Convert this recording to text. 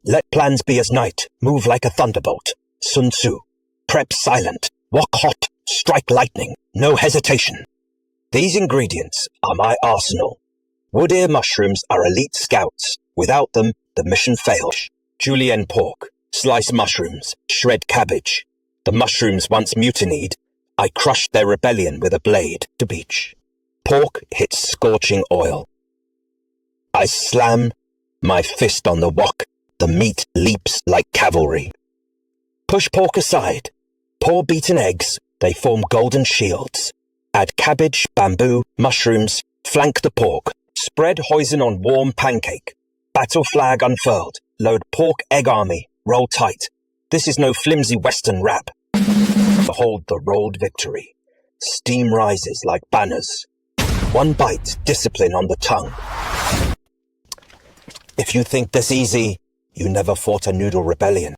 Let plans be as night, move like a thunderbolt. Sun Tzu. Prep silent, walk hot, strike lightning, no hesitation. These ingredients are my arsenal. Wood ear mushrooms are elite scouts. Without them, the mission fails. Julienned pork, slice mushrooms, shred cabbage. The mushrooms once mutinied. I crushed their rebellion with a blade to beach. Pork hits scorching oil. I slam my fist on the wok. The meat leaps like cavalry. Push pork aside. Pour beaten eggs. They form golden shields. Add cabbage, bamboo, mushrooms. Flank the pork. Spread hoisin on warm pancake. Battle flag unfurled. Load pork egg army. Roll tight. This is no flimsy western wrap. Behold the rolled victory. Steam rises like banners. One bite, discipline on the tongue. If you think this easy, you never fought a noodle rebellion.